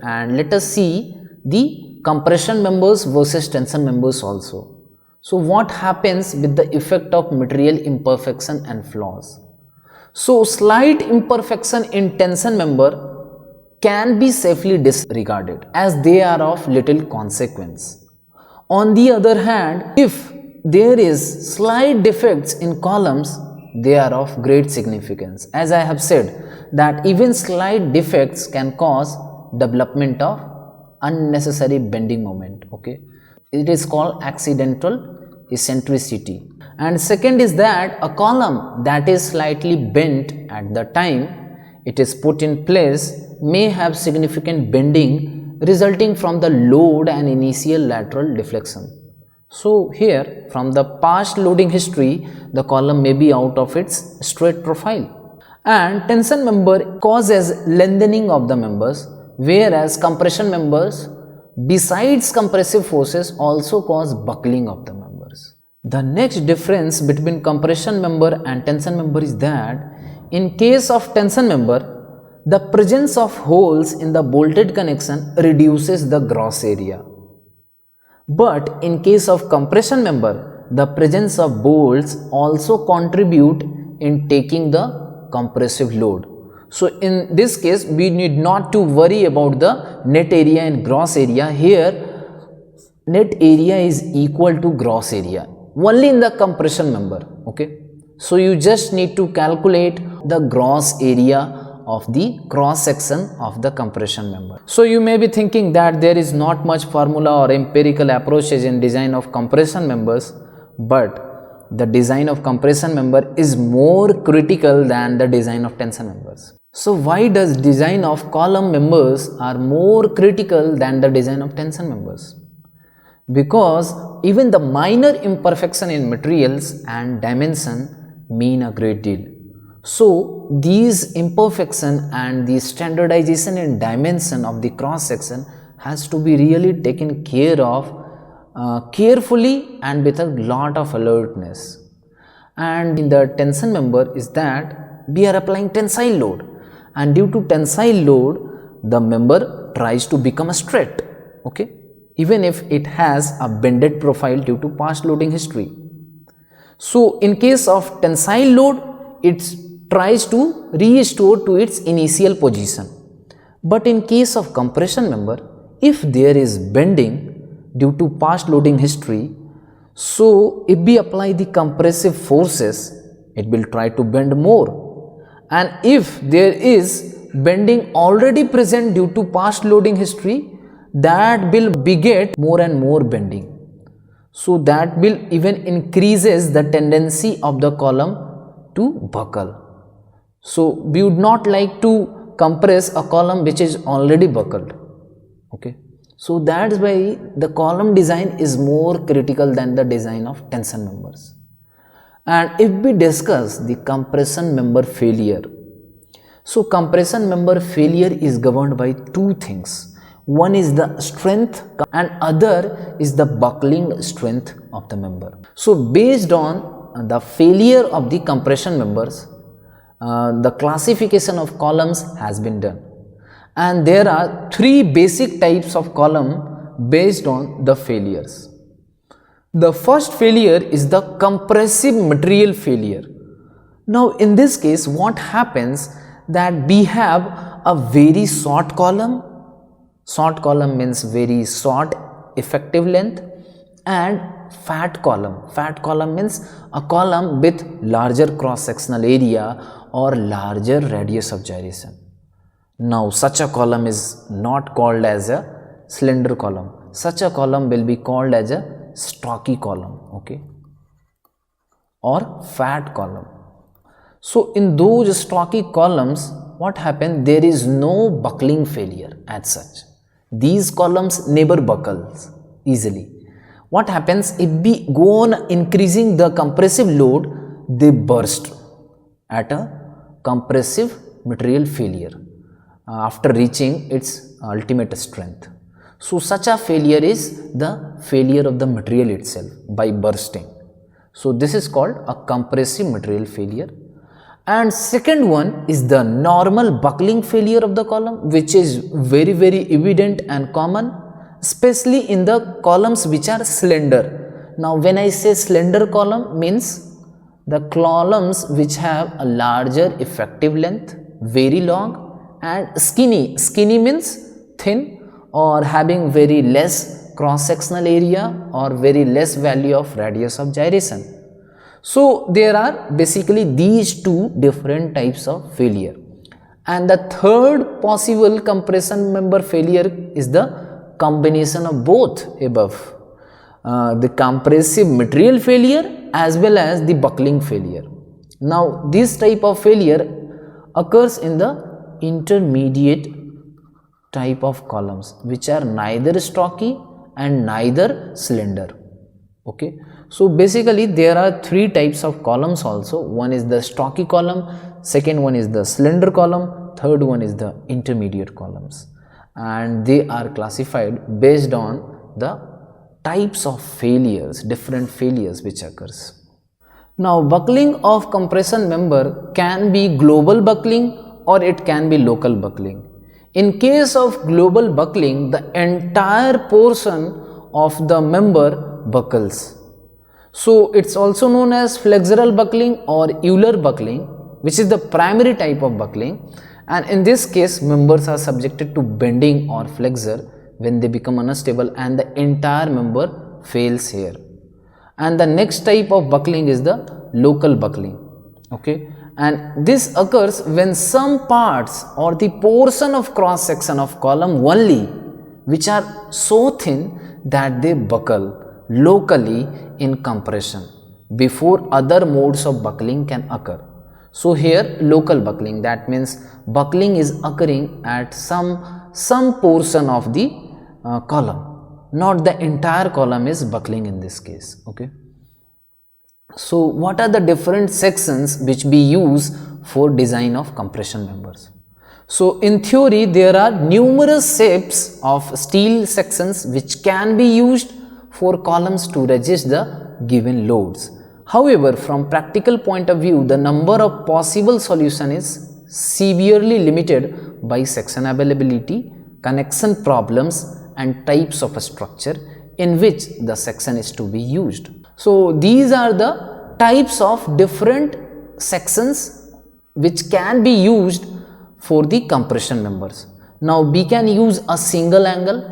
And let us see the compression members versus tension members also. So what happens with the effect of material imperfection and flaws? So slight imperfection in tension member can be safely disregarded as they are of little consequence. On the other hand, if there is slight defects in columns, they are of great significance. As I have said that even slight defects can cause development of unnecessary bending moment. Okay, it is called accidental eccentricity. And second is that a column that is slightly bent at the time it is put in place may have significant bending resulting from the load and initial lateral deflection. So here from the past loading history, the column may be out of its straight profile. And tension member causes lengthening of the members, whereas compression members besides compressive forces also cause buckling of the members. The next difference between compression member and tension member is that in case of tension member, the presence of holes in the bolted connection reduces the gross area. But in case of compression member, the presence of bolts also contribute in taking the compressive load. So in this case, we need not to worry about the net area and gross area. Here, net area is equal to gross area only in the compression member. Okay, so you just need to calculate the gross area of the cross section of the compression member. So you may be thinking that there is not much formula or empirical approaches in design of compression members, but the design of compression member is more critical than the design of tension members. So why does design of column members are more critical than the design of tension members? Because even the minor imperfection in materials and dimension mean a great deal. So these imperfection and the standardization in dimension of the cross section has to be really taken care of carefully and with a lot of alertness. And in the tension member is that we are applying tensile load, and due to tensile load the member tries to become a straight, okay, even if it has a bended profile due to past loading history. So in case of tensile load, it tries to restore to its initial position. But in case of compression member, if there is bending due to past loading history, so if we apply the compressive forces, it will try to bend more. And if there is bending already present due to past loading history, that will beget more and more bending. So that will even increases the tendency of the column to buckle. So we would not like to compress a column which is already buckled. Okay. So that's why the column design is more critical than the design of tension members. And if we discuss the compression member failure, so compression member failure is governed by two things. One is the strength and other is the buckling strength of the member. So based on the failure of the compression members, the classification of columns has been done. And there are three basic types of column based on the failures. The first failure is the compressive material failure. Now in this case, what happens that we have a very short column. Short column means very short effective length, and fat column. Fat column means a column with larger cross sectional area or larger radius of gyration. Now such a column is not called as a slender column. Such a column will be called as a stocky column, okay, or fat column. So in those stocky columns, what happens? There is no buckling failure as such. These columns never buckles easily. What happens if we go on increasing the compressive load? They burst at a compressive material failure after reaching its ultimate strength. So such a failure is the failure of the material itself by bursting. So this is called a compressive material failure. And second one is the normal buckling failure of the column, which is very evident and common, especially in the columns which are slender. Now when I say slender column, means the columns which have a larger effective length, very long, and skinny. Skinny means thin or having very less cross sectional area or very less value of radius of gyration. So there are basically these two different types of failure. And the third possible compression member failure is the combination of both above. The compressive material failure as well as the buckling failure. Now this type of failure occurs in the intermediate type of columns, which are neither stocky and neither slender. Okay, so basically there are three types of columns also. One is the stocky column, second one is the slender column, third one is the intermediate columns, and they are classified based on the types of failures, different failures which occurs. Now buckling of compression member can be global buckling or it can be local buckling. In case of global buckling, the entire portion of the member buckles. So it's also known as flexural buckling or Euler buckling, which is the primary type of buckling, and in this case members are subjected to bending or flexure when they become unstable and the entire member fails here. And the next type of buckling is the local buckling. Okay, and this occurs when some parts or the portion of cross section of column only which are so thin that they buckle locally in compression before other modes of buckling can occur. So here local buckling, that means buckling is occurring at some portion of the column, not the entire column is buckling in this case. Okay, so what are the different sections which we use for design of compression members? So in theory there are numerous shapes of steel sections which can be used for columns to resist the given loads. However, from practical point of view, the number of possible solution is severely limited by section availability, connection problems and types of a structure in which the section is to be used. So these are the types of different sections which can be used for the compression members. Now we can use a single angle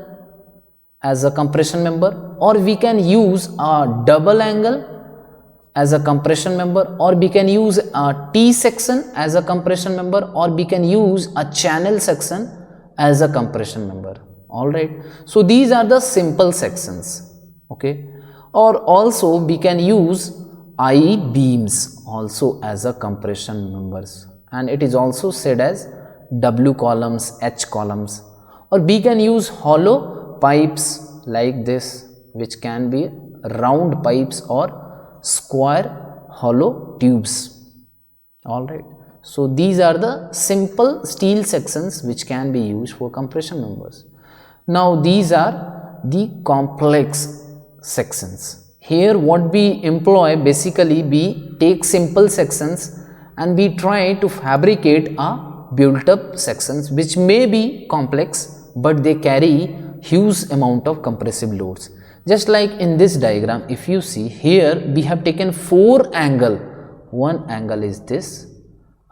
as a compression member, or we can use a double angle as a compression member, or we can use a T section as a compression member, or we can use a channel section as a compression member. Alright, so these are the simple sections. Okay, or also we can use I beams also as a compression members, and it is also said as W columns, H columns, or we can use hollow pipes like this, which can be round pipes or square hollow tubes. Alright, so these are the simple steel sections which can be used for compression members. Now these are the complex sections. Here what we employ, basically we take simple sections and we try to fabricate a built up sections which may be complex but they carry huge amount of compressive loads. Just like in this diagram, if you see here, we have taken 4 angles. One angle is this,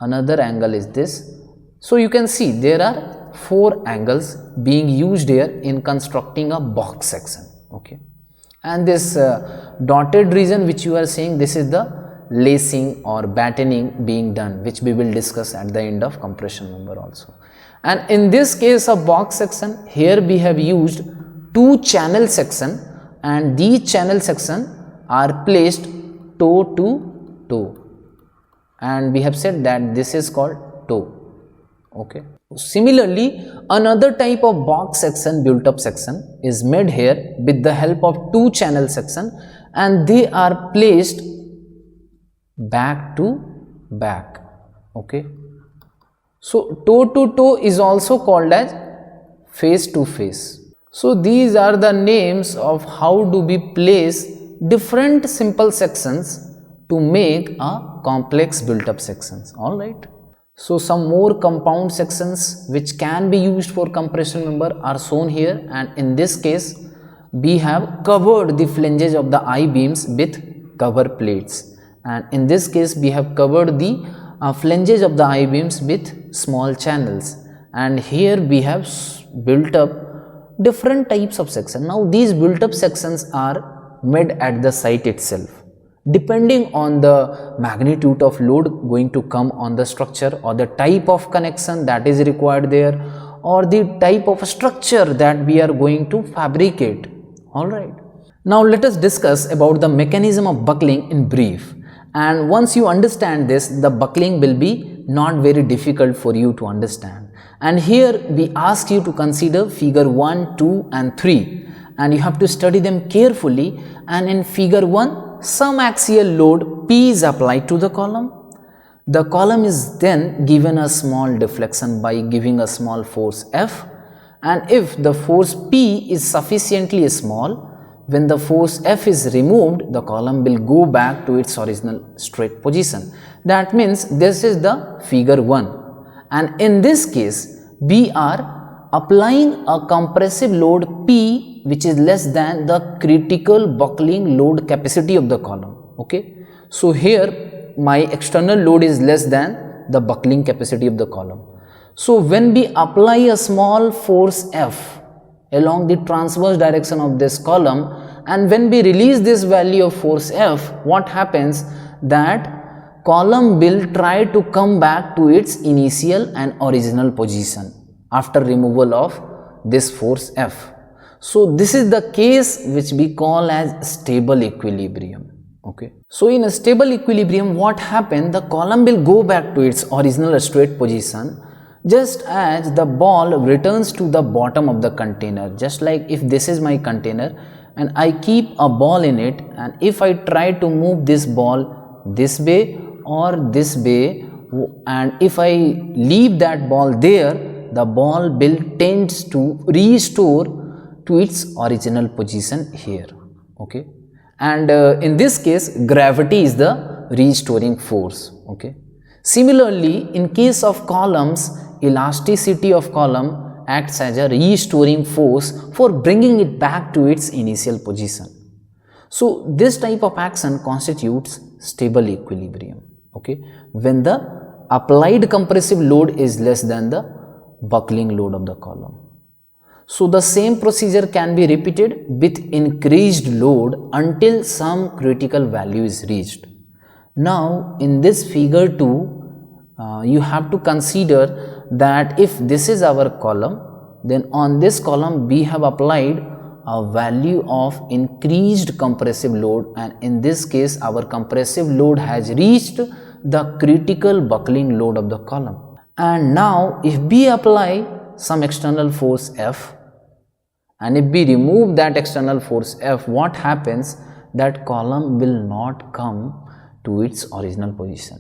another angle is this. So you can see there are 4 angles being used here in constructing a box section. Okay, and this dotted region which you are seeing, this is the lacing or battening being done, which we will discuss at the end of compression member also. And in this case of box section, here we have used 2 channel section, and these channel section are placed toe to toe, and we have said that this is called toe. Okay, similarly another type of box section, built up section, is made here with the help of 2 channel section, and they are placed back to back. Okay, so toe to toe is also called as face to face. So these are the names of how do we place different simple sections to make a complex built up sections. All right. So some more compound sections which can be used for compression member are shown here, and in this case we have covered the flanges of the I-beams with cover plates, and in this case we have covered the flanges of the I-beams with small channels, and here we have built up different types of sections. Now these built up sections are made at the site itself depending on the magnitude of load going to come on the structure, or the type of connection that is required there, or the type of structure that we are going to fabricate. All right. Now let us discuss about the mechanism of buckling in brief, and once you understand this, the buckling will be not very difficult for you to understand. And here we ask you to consider figure 1, 2 and 3, and you have to study them carefully. And in figure 1, some axial load P is applied to the column. The column is then given a small deflection by giving a small force F, and if the force P is sufficiently small, when the force F is removed, the column will go back to its original straight position. That means this is the figure 1, and in this case we are applying a compressive load P which is less than the critical buckling load capacity of the column. Okay, so here my external load is less than the buckling capacity of the column. So when we apply a small force F along the transverse direction of this column, and when we release this value of force F, what happens, that column will try to come back to its initial and original position after removal of this force F. So this is the case which we call as stable equilibrium. Okay. So in a stable equilibrium, what happens, the column will go back to its original straight position just as the ball returns to the bottom of the container. Just like if this is my container and I keep a ball in it, and if I try to move this ball this way or this way, and if I leave that ball there, the ball will tend to restore to its original position here. Okay, and in this case gravity is the restoring force. Okay, similarly in case of columns, elasticity of column acts as a restoring force for bringing it back to its initial position. So this type of action constitutes stable equilibrium. Okay, when the applied compressive load is less than the buckling load of the column. So the same procedure can be repeated with increased load until some critical value is reached. Now in this figure 2, you have to consider that if this is our column, then on this column we have applied a value of increased compressive load, and in this case our compressive load has reached the critical buckling load of the column. And now if we apply some external force F, and if we remove that external force F, what happens, that column will not come to its original position.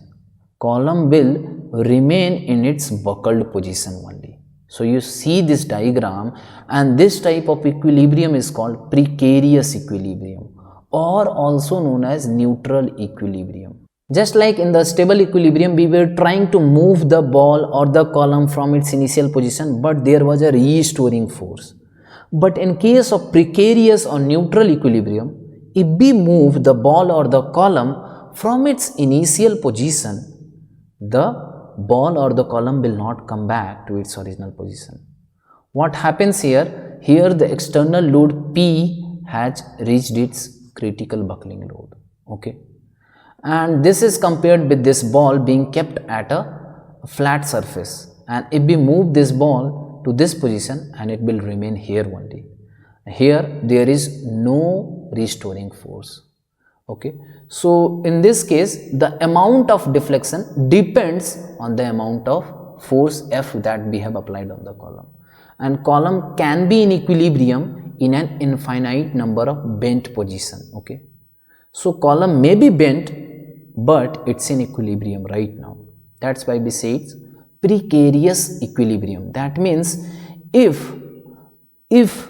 Column will remain in its buckled position only. So you see this diagram, and this type of equilibrium is called precarious equilibrium, or also known as neutral equilibrium. Just like in the stable equilibrium, we were trying to move the ball or the column from its initial position, but there was a restoring force. But in case of precarious or neutral equilibrium, if we move the ball or the column from its initial position, the ball or the column will not come back to its original position. What happens here? Here the external load P has reached its critical buckling load. Okay, and this is compared with this ball being kept at a flat surface, and if we move this ball to this position, and it will remain here only. Here there is no restoring force. Okay, so in this case the amount of deflection depends on the amount of force F that we have applied on the column, and column can be in equilibrium in an infinite number of bent position. Okay, so column may be bent, but it's in equilibrium right now. That's why we say it's precarious equilibrium. That means if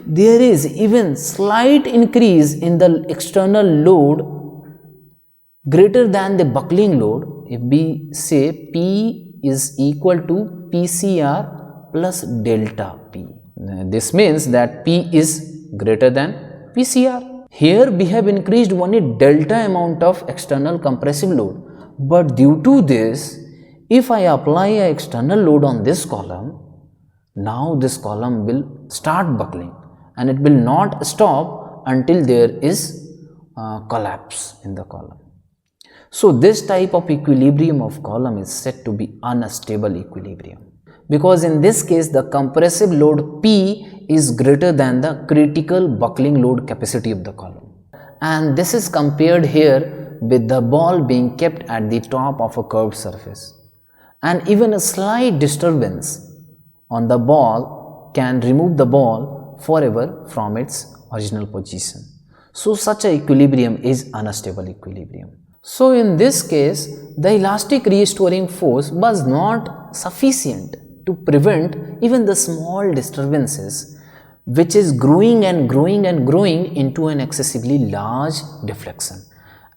there is even slight increase in the external load, greater than the buckling load, if we say P is equal to PCR plus delta P. This means that P is greater than PCR. Here we have increased only delta amount of external compressive load, but due to this, if I apply an external load on this column, now this column will start buckling and it will not stop until there is collapse in the column. So this type of equilibrium of column is said to be unstable equilibrium, because in this case the compressive load P is greater than the critical buckling load capacity of the column. And this is compared here with the ball being kept at the top of a curved surface. And even a slight disturbance on the ball can remove the ball forever from its original position. So such a equilibrium is unstable equilibrium. So in this case, the elastic restoring force was not sufficient to prevent even the small disturbances, which is growing and growing and growing into an excessively large deflection.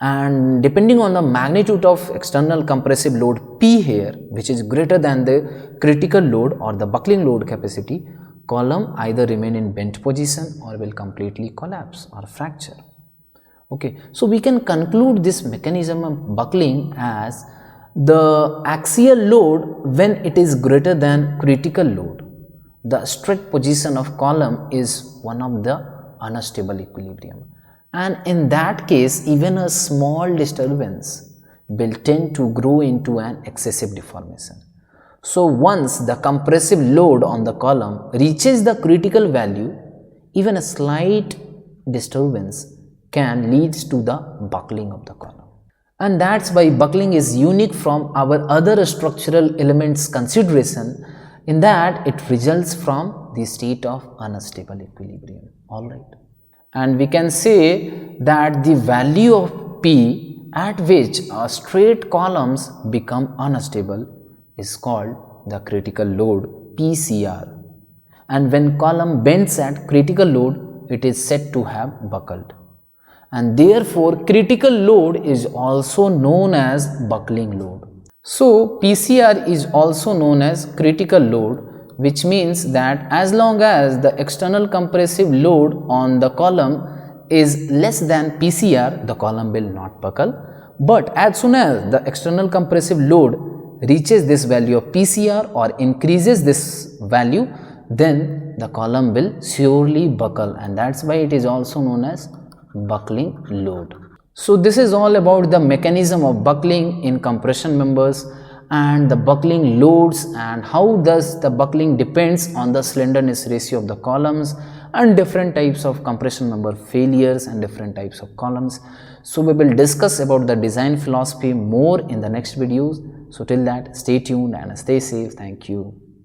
And depending on the magnitude of external compressive load P here, which is greater than the critical load or the buckling load capacity, column either remain in bent position or will completely collapse or fracture. Okay, so we can conclude this mechanism of buckling as the axial load when it is greater than critical load, the straight position of column is one of the unstable equilibrium, and in that case even a small disturbance will tend to grow into an excessive deformation. So once the compressive load on the column reaches the critical value, even a slight disturbance can lead to the buckling of the column. And that's why buckling is unique from our other structural elements consideration, in that it results from the state of unstable equilibrium. Alright. And we can say that the value of P at which straight columns become unstable is called the critical load PCR. And when column bends at critical load, it is said to have buckled. And therefore critical load is also known as buckling load. So PCR is also known as critical load, which means that as long as the external compressive load on the column is less than PCR, the column will not buckle. But as soon as the external compressive load reaches this value of PCR or increases this value, then the column will surely buckle, and that's why it is also known as buckling load. So this is all about the mechanism of buckling in compression members and the buckling loads, and how does the buckling depends on the slenderness ratio of the columns and different types of compression member failures and different types of columns. So we will discuss about the design philosophy more in the next videos. So till that, stay tuned and stay safe. Thank you.